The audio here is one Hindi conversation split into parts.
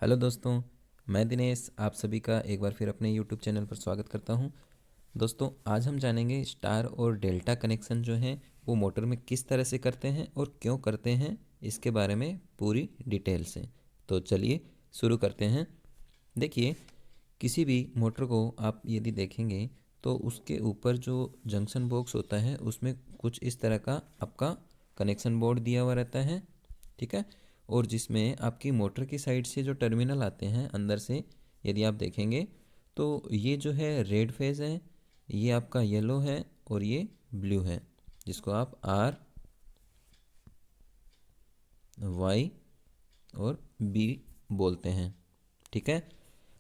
हेलो दोस्तों, मैं दिनेश आप सभी का एक बार फिर अपने यूट्यूब चैनल पर स्वागत करता हूं। दोस्तों, आज हम जानेंगे स्टार और डेल्टा कनेक्शन जो हैं वो मोटर में किस तरह से करते हैं और क्यों करते हैं, इसके बारे में पूरी डिटेल से। तो चलिए शुरू करते हैं। देखिए, किसी भी मोटर को आप यदि देखेंगे तो उसके ऊपर जो जंक्शन बॉक्स होता है उसमें कुछ इस तरह का आपका कनेक्शन बोर्ड दिया हुआ रहता है, ठीक है। और जिसमें आपकी मोटर की साइड से जो टर्मिनल आते हैं अंदर से, यदि आप देखेंगे तो ये जो है रेड फेज है, ये आपका येलो है और ये ब्लू है, जिसको आप आर, वाई और बी बोलते हैं, ठीक है।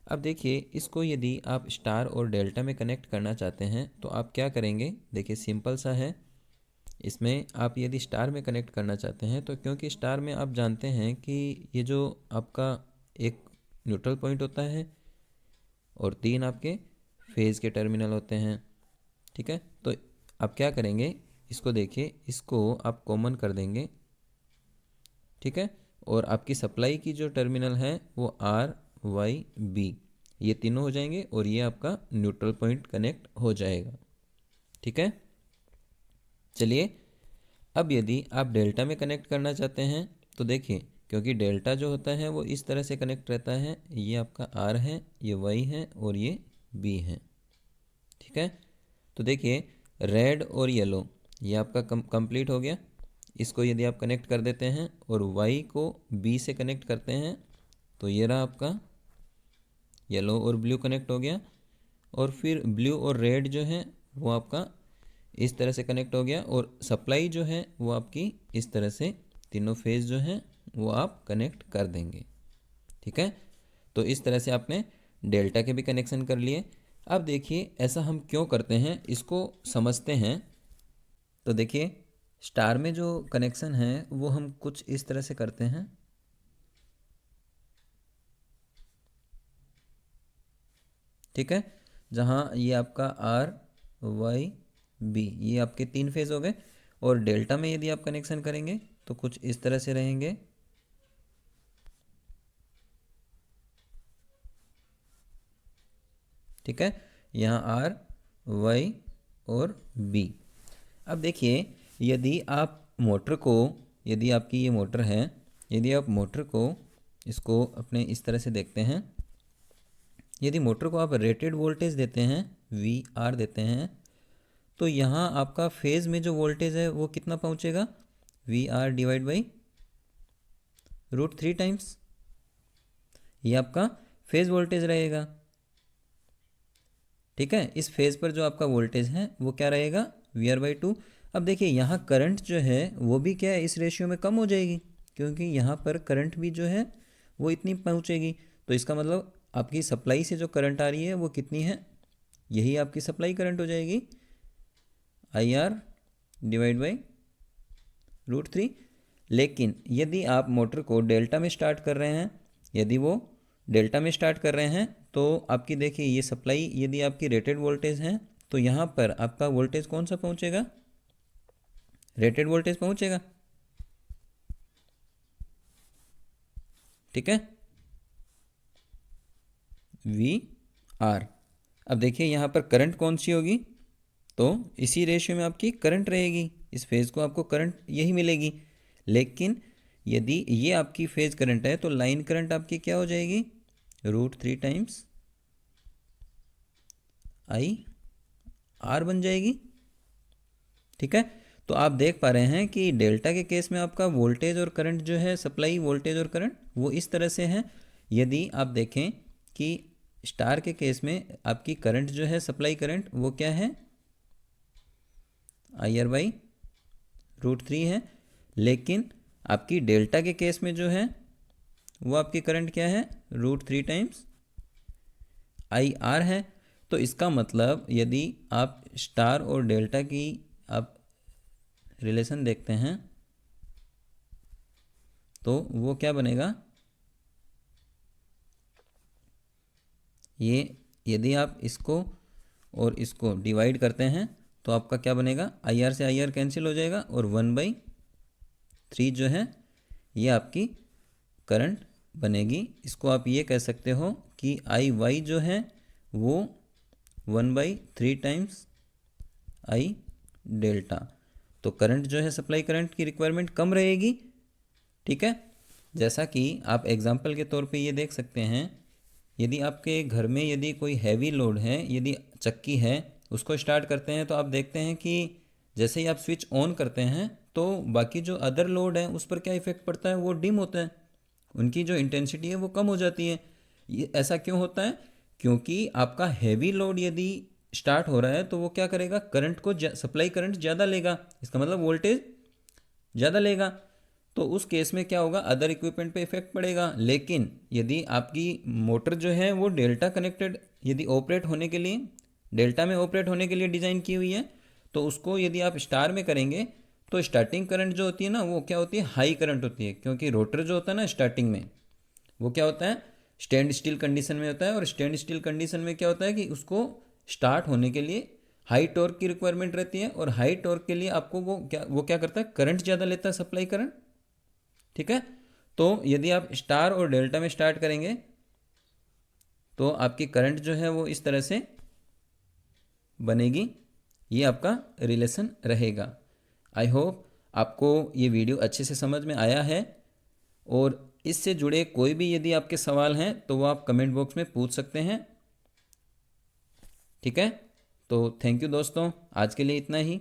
अब देखिए, इसको यदि आप स्टार और डेल्टा में कनेक्ट करना चाहते हैं तो आप क्या करेंगे। देखिए, सिंपल सा है। इसमें आप यदि स्टार में कनेक्ट करना चाहते हैं तो क्योंकि स्टार में आप जानते हैं कि ये जो आपका एक न्यूट्रल पॉइंट होता है और तीन आपके फेज़ के टर्मिनल होते हैं, ठीक है। तो आप क्या करेंगे, इसको देखिए, इसको आप कॉमन कर देंगे, ठीक है। और आपकी सप्लाई की जो टर्मिनल है वो आर, वाई, बी, ये तीनों हो जाएंगे और ये आपका न्यूट्रल पॉइंट कनेक्ट हो जाएगा, ठीक है। चलिए, अब यदि आप डेल्टा में कनेक्ट करना चाहते हैं तो देखिए, क्योंकि डेल्टा जो होता है वो इस तरह से कनेक्ट रहता है, ये आपका आर है, ये वाई है और ये बी है, ठीक है। तो देखिए, रेड और येलो ये आपका कंप्लीट हो गया। इसको यदि आप कनेक्ट कर देते हैं और वाई को बी से कनेक्ट करते हैं तो ये रहा आपका येलो और ब्लू कनेक्ट हो गया। और फिर ब्लू और रेड जो है वो आपका इस तरह से कनेक्ट हो गया और सप्लाई जो है वो आपकी इस तरह से तीनों फेज जो है वो आप कनेक्ट कर देंगे, ठीक है। तो इस तरह से आपने डेल्टा के भी कनेक्शन कर लिए। अब देखिए, ऐसा हम क्यों करते हैं इसको समझते हैं। तो देखिए, स्टार में जो कनेक्शन है वो हम कुछ इस तरह से करते हैं, ठीक है। जहाँ ये आपका आर, वाई, बी, ये आपके तीन फेज हो गए। और डेल्टा में यदि आप कनेक्शन करेंगे तो कुछ इस तरह से रहेंगे, ठीक है। यहाँ आर, वाई और बी। अब देखिए, यदि आप मोटर को, यदि आपकी ये मोटर है, यदि आप मोटर को इसको अपने इस तरह से देखते हैं, यदि मोटर को आप रेटेड वोल्टेज देते हैं, वी आर देते हैं, तो यहाँ आपका फेज़ में जो वोल्टेज है वो कितना पहुँचेगा, we are divide by √3 times, ये आपका फेज़ वोल्टेज रहेगा, ठीक है। इस फेज़ पर जो आपका वोल्टेज है वो क्या रहेगा, VR/2। अब देखिए, यहाँ करंट जो है वो भी क्या है, इस रेशियो में कम हो जाएगी, क्योंकि यहाँ पर करंट भी जो है वो इतनी पहुँचेगी। तो इसका मतलब आपकी सप्लाई से जो करंट आ रही है वो कितनी है, यही आपकी सप्लाई करंट हो जाएगी, IR डिवाइड बाई √3। लेकिन यदि आप मोटर को डेल्टा में स्टार्ट कर रहे हैं, यदि वो डेल्टा में स्टार्ट कर रहे हैं तो आपकी देखिए, ये सप्लाई यदि आपकी रेटेड वोल्टेज है तो यहाँ पर आपका वोल्टेज कौन सा पहुँचेगा, रेटेड वोल्टेज पहुँचेगा, ठीक है, VR। अब देखिए, यहाँ पर करंट कौन सी होगी, तो इसी रेशियो में आपकी करंट रहेगी, इस फेज़ को आपको करंट यही मिलेगी। लेकिन यदि ये आपकी फेज़ करंट है तो लाइन करंट आपकी क्या हो जाएगी, √3 टाइम्स IR बन जाएगी, ठीक है। तो आप देख पा रहे हैं कि डेल्टा के केस में आपका वोल्टेज और करंट जो है, सप्लाई वोल्टेज और करंट वो इस तरह से है। यदि आप देखें कि स्टार के केस में आपकी करंट जो है, सप्लाई करंट, वो क्या है, IR/√3 है। लेकिन आपकी डेल्टा के केस में जो है वो आपकी करंट क्या है, √3 टाइम्स IR है। तो इसका मतलब यदि आप स्टार और डेल्टा की आप रिलेशन देखते हैं तो वो क्या बनेगा, ये यदि आप इसको और इसको डिवाइड करते हैं तो आपका क्या बनेगा, IR से IR कैंसिल हो जाएगा और 1/3 जो है ये आपकी करंट बनेगी। इसको आप ये कह सकते हो कि आई वाई जो है वो 1/3 टाइम्स आई डेल्टा। तो करंट जो है, सप्लाई करंट की रिक्वायरमेंट कम रहेगी। ठीक है, जैसा कि आप एग्जांपल के तौर पे ये देख सकते हैं, यदि आपके घर में यदि कोई हैवी लोड है, यदि चक्की है, उसको स्टार्ट करते हैं तो आप देखते हैं कि जैसे ही आप स्विच ऑन करते हैं तो बाकी जो अदर लोड है उस पर क्या इफेक्ट पड़ता है, वो डिम होता है, उनकी जो इंटेंसिटी है वो कम हो जाती है। ये ऐसा क्यों होता है? क्योंकि आपका हैवी लोड यदि स्टार्ट हो रहा है तो वो क्या करेगा, करंट को सप्लाई करंट ज़्यादा लेगा, इसका मतलब वोल्टेज ज़्यादा लेगा। तो उस केस में क्या होगा, अदर इक्विपमेंट पे इफेक्ट पड़ेगा। लेकिन यदि आपकी मोटर जो है वो डेल्टा कनेक्टेड, यदि ऑपरेट होने के लिए, डेल्टा में ऑपरेट होने के लिए डिज़ाइन की हुई है, तो उसको यदि आप स्टार में करेंगे तो स्टार्टिंग करंट जो होती है ना, वो क्या होती है, हाई करंट होती है। क्योंकि रोटर जो होता है ना स्टार्टिंग में, वो क्या होता है, स्टैंड स्टिल कंडीशन में होता है। और स्टैंड स्टिल कंडीशन में क्या होता है कि उसको स्टार्ट होने के लिए हाई टॉर्क की रिक्वायरमेंट रहती है। और हाई टॉर्क के लिए आपको वो क्या करता है, करंट ज़्यादा लेता है, सप्लाई करंट। ठीक है, तो यदि आप स्टार और डेल्टा में स्टार्ट करेंगे तो आपकी करंट जो है वो इस तरह से बनेगी। ये आपका रिलेशन रहेगा। आई होप आपको ये वीडियो अच्छे से समझ में आया है। और इससे जुड़े कोई भी यदि आपके सवाल हैं तो वो आप कमेंट बॉक्स में पूछ सकते हैं। ठीक है, तो थैंक यू दोस्तों, आज के लिए इतना ही।